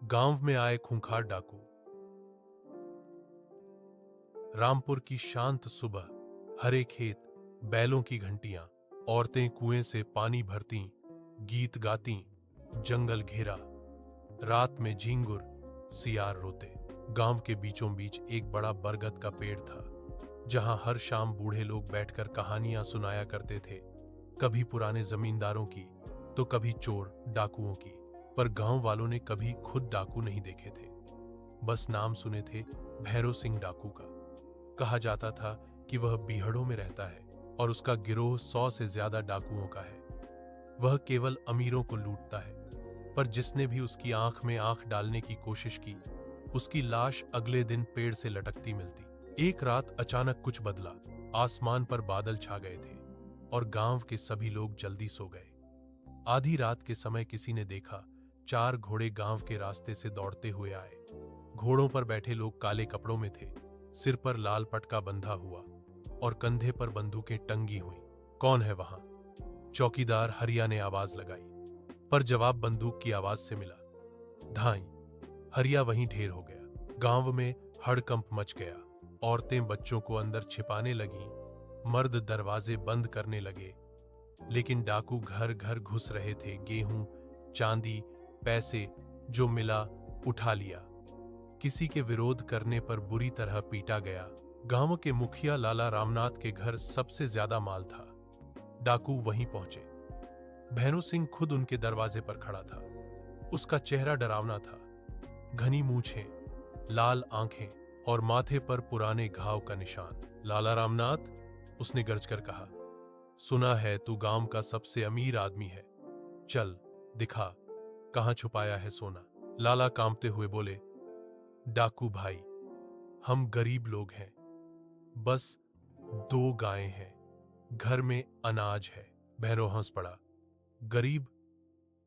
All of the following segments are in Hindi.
गांव में आए खूंखार डाकू। रामपुर की शांत सुबह, हरे खेत, बैलों की घंटियां, औरतें कुएं से पानी भरती, गीत गाती, जंगल घेरा, रात में झींगुर, सियार रोते। गांव के बीचों बीच एक बड़ा बरगद का पेड़ था, जहां हर शाम बूढ़े लोग बैठकर कहानियां सुनाया करते थे, कभी पुराने जमींदारों की तो कभी चोर डाकुओं की। पर गांव वालों ने कभी खुद डाकू नहीं देखे थे, बस नाम सुने थे भैरव सिंह डाकू का। कहा जाता था कि वह बीहड़ों में रहता है और उसका गिरोह 100 से ज्यादा डाकुओं का है। वह केवल अमीरों को लूटता है, पर जिसने भी उसकी आंख में आंख डालने की कोशिश की, उसकी लाश अगले दिन पेड़ से लटकती मिलती। एक रात अचानक कुछ बदला। आसमान पर बादल छा गए थे और गांव के सभी लोग जल्दी सो गए। आधी रात के समय किसी ने देखा, 4 घोड़े गांव के रास्ते से दौड़ते हुए आए। घोड़ों पर बैठे लोग काले कपड़ों में थे, सिर पर लाल पटका बंधा हुआ और कंधे पर बंदूकें टंगी हुई। कौन है वहां? चौकीदार हरिया ने आवाज लगाई, पर जवाब बंदूक की आवाज से मिला। धाई। हरिया वहीं ढेर हो गया। गांव में हड़कंप मच गया। औरतें बच्चों को अंदर छिपाने लगीं, मर्द दरवाजे बंद करने लगे, लेकिन डाकू घर घर घुस रहे थे। गेहूं, चांदी, पैसे जो मिला उठा लिया। किसी के विरोध करने पर बुरी तरह पीटा गया। गांव के मुखिया लाला रामनाथ के घर सबसे ज्यादा माल था। डाकू वहीं पहुंचे। भैरू सिंह खुद उनके दरवाजे पर खड़ा था। उसका चेहरा डरावना था, घनी मूछें, लाल आंखें और माथे पर पुराने घाव का निशान। लाला रामनाथ, उसने गरजकर कहा, सुना है तू गांव का सबसे अमीर आदमी है। चल दिखा, कहां छुपाया है सोना। लाला कांपते हुए बोले, डाकू भाई, हम गरीब लोग हैं, बस 2 गायें हैं, घर में अनाज है। भैरव हंस पड़ा। गरीब?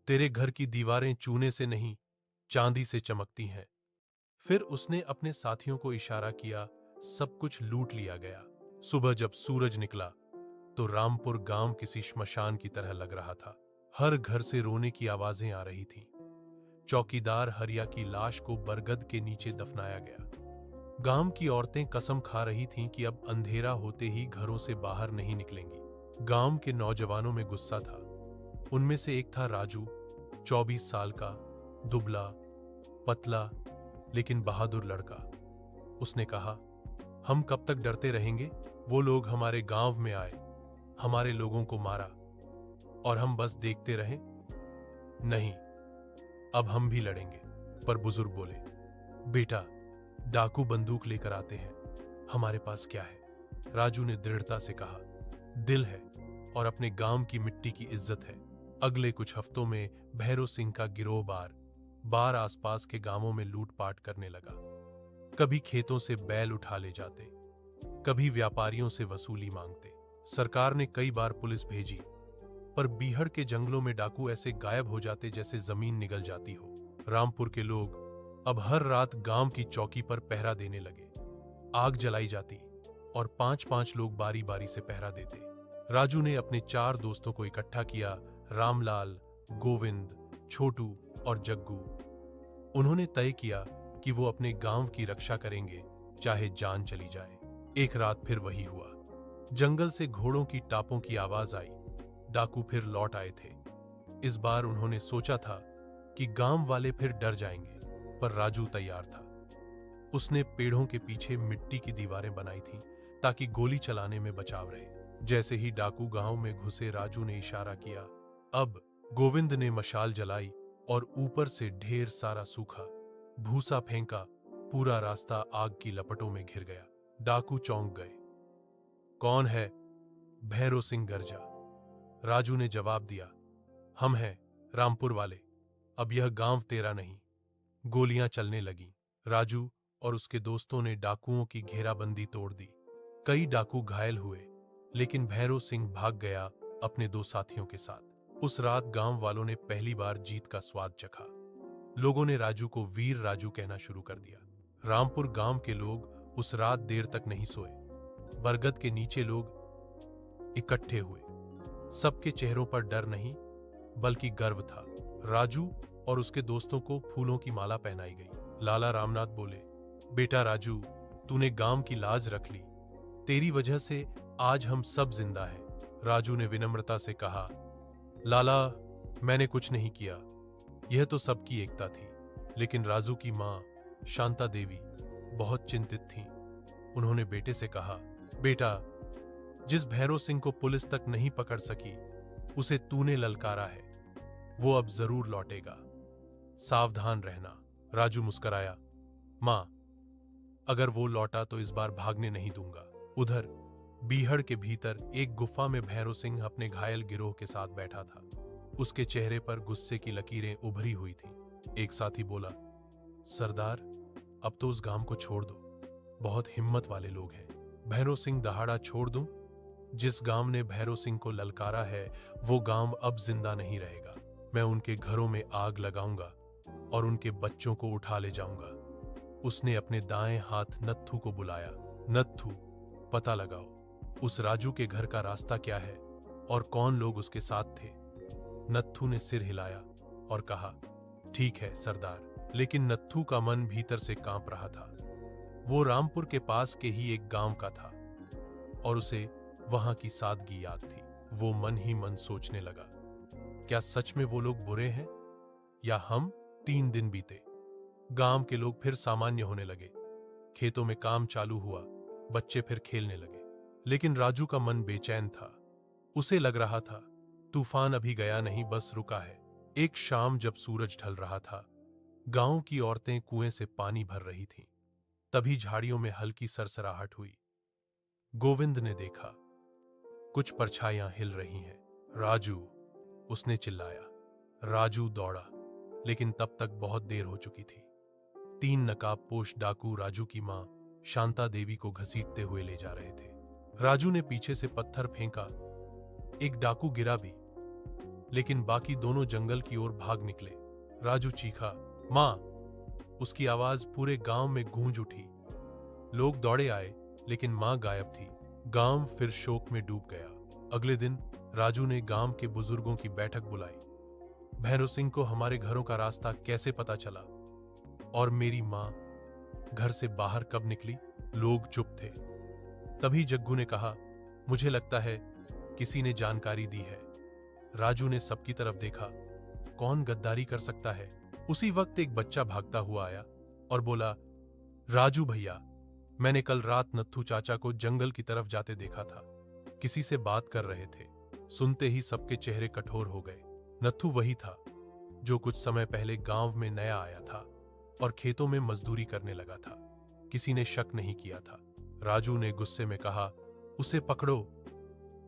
तेरे घर की दीवारें चूने से नहीं, चांदी से चमकती हैं। फिर उसने अपने साथियों को इशारा किया। सब कुछ लूट लिया गया। सुबह जब सूरज निकला तो रामपुर गांव किसी श्मशान की तरह लग रहा था। हर घर से रोने की आवाजें आ रही थीं। चौकीदार हरिया की लाश को बरगद के नीचे दफनाया गया। गांव की औरतें कसम खा रही थीं कि अब अंधेरा होते ही घरों से बाहर नहीं निकलेंगी। गांव के नौजवानों में गुस्सा था। उनमें से एक था राजू, 24 साल का, दुबला, पतला, लेकिन बहादुर लड़का। उसने कहा, हम कब तक डरते रहेंगे? वो लोग हमारे गांव में आए, हमारे लोगों को मारा, और हम बस देखते रहे? नहीं, अब हम भी लड़ेंगे। पर बुजुर्ग बोले, बेटा, डाकू बंदूक लेकर आते हैं, हमारे पास क्या है? राजू ने दृढ़ता से कहा, दिल है और अपने गांव की मिट्टी की इज्जत है। अगले कुछ हफ्तों में भैरव सिंह का गिरोह बार बार आसपास के गांवों में लूटपाट करने लगा। कभी खेतों से बैल उठा ले जाते, कभी व्यापारियों से वसूली मांगते। सरकार ने कई बार पुलिस भेजी, पर बीहड़ के जंगलों में डाकू ऐसे गायब हो जाते जैसे जमीन निगल जाती हो। रामपुर के लोग अब हर रात गांव की चौकी पर पहरा देने लगे। आग जलाई जाती और 5-5 लोग बारी बारी से पहरा देते। राजू ने अपने 4 दोस्तों को इकट्ठा किया, रामलाल, गोविंद, छोटू और जग्गू। उन्होंने तय किया कि वो अपने गांव की रक्षा करेंगे, चाहे जान चली जाए। एक रात फिर वही हुआ। जंगल से घोड़ों की टापों की आवाज आई। डाकू फिर लौट आए थे। इस बार उन्होंने सोचा था कि गांव वाले फिर डर जाएंगे, पर राजू तैयार था। उसने पेड़ों के पीछे मिट्टी की दीवारें बनाई थीं, ताकि गोली चलाने में बचाव रहे। जैसे ही डाकू गांव में घुसे, राजू ने इशारा किया। अब गोविंद ने मशाल जलाई और ऊपर से ढेर सारा सूखा भूसा फेंका। पूरा रास्ता आग की लपटों में घिर गया। डाकू चौंक गए। कौन है? भैरव सिंह गरजा। राजू ने जवाब दिया, हम हैं, रामपुर वाले। अब यह गांव तेरा नहीं। गोलियां चलने लगीं। राजू और उसके दोस्तों ने डाकुओं की घेराबंदी तोड़ दी। कई डाकू घायल हुए, लेकिन भैरव सिंह भाग गया अपने 2 साथियों के साथ। उस रात गांव वालों ने पहली बार जीत का स्वाद चखा। लोगों ने राजू को वीर राजू कहना शुरू कर दिया। रामपुर गांव के लोग उस रात देर तक नहीं सोए। बरगद के नीचे लोग इकट्ठे हुए। सबके चेहरों पर डर नहीं, बल्कि गर्व था। राजू और उसके दोस्तों को फूलों की माला पहनाई गई। लाला रामनाथ बोले, बेटा राजू, तूने गांव की लाज रख ली। तेरी वजह से आज हम सब जिंदा हैं। राजू ने विनम्रता से कहा, लाला, मैंने कुछ नहीं किया, यह तो सबकी एकता थी। लेकिन राजू की मां शांता देवी बहुत चिंतित थीं। उन्होंने बेटे से कहा, बेटा, जिस भैरव सिंह को पुलिस तक नहीं पकड़ सकी, उसे तूने ललकारा है, वो अब जरूर लौटेगा, सावधान रहना। राजू मुस्कराया, मां, अगर वो लौटा तो इस बार भागने नहीं दूंगा। उधर बीहड़ के भीतर एक गुफा में भैरव सिंह अपने घायल गिरोह के साथ बैठा था। उसके चेहरे पर गुस्से की लकीरें उभरी हुई थीं। एक साथी बोला, सरदार, अब तो उस गांव को छोड़ दो, बहुत हिम्मत वाले लोग हैं। भैरव सिंह दहाड़ा छोड़ दूं? जिस गांव ने भैरव सिंह को ललकारा है, वो गांव अब जिंदा नहीं रहेगा। मैं उनके घरों में आग लगाऊंगा और उनके बच्चों को उठा ले जाऊंगा। उसने अपने दाएं हाथ नत्थू को बुलाया। नत्थू, पता लगाओ, उस राजू के घर का रास्ता क्या है और कौन लोग उसके साथ थे। नत्थू ने सिर हिलाया और कहा, ठीक है सरदार। लेकिन नत्थू का मन भीतर से कांप रहा था। वो रामपुर के पास के ही एक गांव का था और उसे वहां की सादगी याद थी। वो मन ही मन सोचने लगा, क्या सच में वो लोग बुरे हैं या हम? 3 दिन बीते, गांव के लोग फिर सामान्य होने लगे। खेतों में काम चालू हुआ, बच्चे फिर खेलने लगे। लेकिन राजू का मन बेचैन था। उसे लग रहा था तूफान अभी गया नहीं, बस रुका है। एक शाम जब सूरज ढल रहा था, गांव की औरतें कुएं से पानी भर रही थीं। तभी झाड़ियों में हल्की सरसराहट हुई। गोविंद ने देखा, कुछ परछाइयां हिल रही हैं। राजू, उसने चिल्लाया। राजू दौड़ा, लेकिन तब तक बहुत देर हो चुकी थी। 3 नकाबपोश डाकू राजू की मां शांता देवी को घसीटते हुए ले जा रहे थे। राजू ने पीछे से पत्थर फेंका। एक डाकू गिरा भी, लेकिन बाकी दोनों जंगल की ओर भाग निकले। राजू चीखा, मां! उसकी आवाज पूरे गांव में गूंज उठी। लोग दौड़े आए, लेकिन मां गायब थी। गांव फिर शोक में डूब गया। अगले दिन राजू ने गांव के बुजुर्गों की बैठक बुलाई। भैरव सिंह को हमारे घरों का रास्ता कैसे पता चला और मेरी मां घर से बाहर कब निकली? लोग चुप थे। तभी जग्गू ने कहा, मुझे लगता है किसी ने जानकारी दी है। राजू ने सबकी तरफ देखा, कौन गद्दारी कर सकता है? उसी वक्त एक बच्चा भागता हुआ आया और बोला, राजू भैया, मैंने कल रात नत्थू चाचा को जंगल की तरफ जाते देखा था। किसी से बात कर रहे थे। सुनते ही सबके चेहरे कठोर हो गए। नत्थू वही था जो कुछ समय पहले गांव में नया आया था और खेतों में मजदूरी करने लगा था। किसी ने शक नहीं किया था। राजू ने गुस्से में कहा, उसे पकड़ो।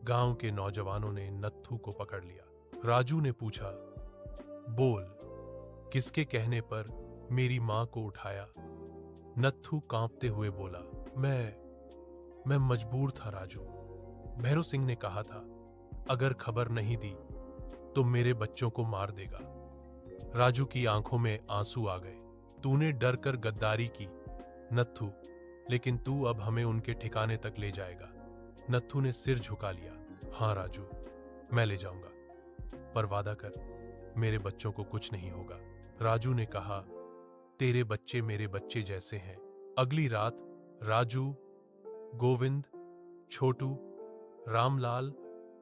गांव के नौजवानों ने नत्थू को पकड़ लिया। राजू ने पूछा, बोल, किसके कहने पर मेरी मां को उठाया? नत्थू कांपते हुए बोला, मैं मजबूर था राजू। भैरव सिंह ने कहा था, अगर खबर नहीं दी तो मेरे बच्चों को मार देगा। राजू की आंखों में आंसू आ गए। तूने डर कर गद्दारी की नत्थू, लेकिन तू अब हमें उनके ठिकाने तक ले जाएगा। नत्थू ने सिर झुका लिया। हां राजू, मैं ले जाऊंगा, पर वादा कर मेरे बच्चों को कुछ नहीं होगा। राजू ने कहा, तेरे बच्चे मेरे बच्चे जैसे हैं। अगली रात राजू, गोविंद, छोटू, रामलाल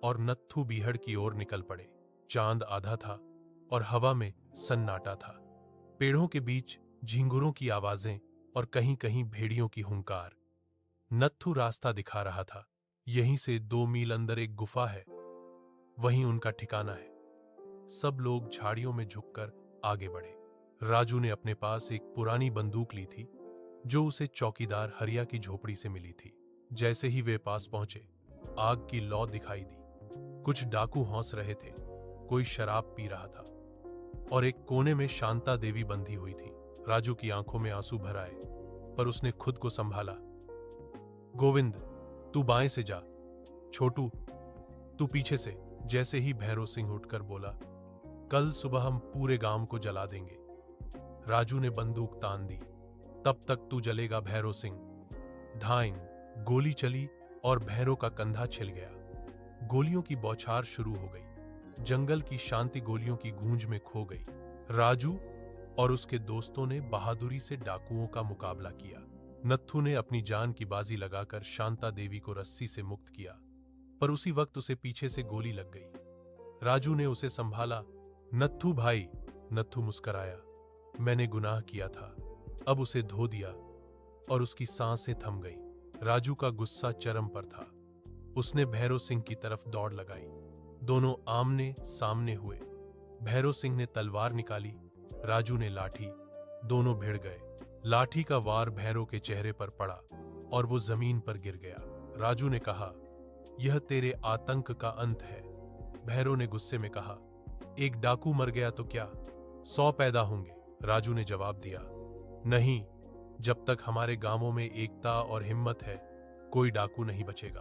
और नत्थू बीहड़ की ओर निकल पड़े। चांद आधा था और हवा में सन्नाटा था। पेड़ों के बीच झिंगुरों की आवाजें और कहीं कहीं भेड़ियों की हुंकार। नत्थू रास्ता दिखा रहा था। यहीं से 2 मील अंदर एक गुफा है, वहीं उनका ठिकाना है। सब लोग झाड़ियों में झुककर आगे बढ़े। राजू ने अपने पास एक पुरानी बंदूक ली थी, जो उसे चौकीदार हरिया की झोपड़ी से मिली थी। जैसे ही वे पास पहुंचे, आग की लौ दिखाई दी। कुछ डाकू हौंस रहे थे, कोई शराब पी रहा था और एक कोने में शांता देवी बंधी हुई थी। राजू की आंखों में आंसू भर आए, पर उसने खुद को संभाला। गोविंद, तू बाएं से जा। छोटू, तू पीछे से। जैसे ही भैरव सिंह उठकर बोला, कल सुबह हम पूरे गांव को जला देंगे। राजू ने बंदूक तान दी। तब तक तू जलेगा भैरव सिंह। धाइन, गोली चली और भैरव का कंधा छिल गया। गोलियों की बौछार शुरू हो गई। जंगल की शांति गोलियों की गूंज में खो गई। राजू और उसके दोस्तों ने बहादुरी से डाकुओं का मुकाबला किया। नत्थू ने अपनी जान की बाजी लगाकर शांता देवी को रस्सी से मुक्त किया, पर उसी वक्त उसे पीछे से गोली लग गई। राजू ने उसे संभाला। नत्थू भाई, नत्थू मुस्कराया। मैंने गुनाह किया था, अब उसे धो दिया। और उसकी सांसें थम गईं। राजू का गुस्सा चरम पर था। उसने भैरव सिंह की तरफ दौड़ लगाई। दोनों आमने सामने हुए। भैरव सिंह ने तलवार निकाली, राजू ने लाठी। दोनों भिड़ गए। लाठी का वार भैरव के चेहरे पर पड़ा और वो जमीन पर गिर गया। राजू ने कहा, यह तेरे आतंक का अंत है। भैरव ने गुस्से में कहा, एक डाकू मर गया तो क्या, 100 पैदा होंगे। राजू ने जवाब दिया, नहीं, जब तक हमारे गांवों में एकता और हिम्मत है, कोई डाकू नहीं बचेगा।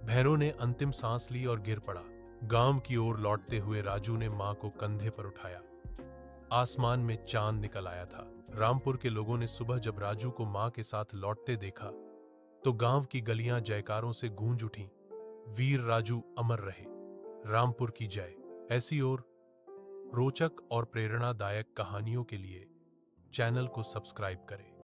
भैरव ने अंतिम सांस ली और गिर पड़ा। गांव की ओर लौटते हुए राजू ने मां को कंधे पर उठाया। आसमान में चांद निकल आया था। रामपुर के लोगों ने सुबह जब राजू को मां के साथ लौटते देखा तो गांव की गलियां जयकारों से गूंज उठीं। वीर राजू अमर रहे, रामपुर की जय। ऐसी और रोचक और प्रेरणादायक कहानियों के लिए चैनल को सब्सक्राइब करें।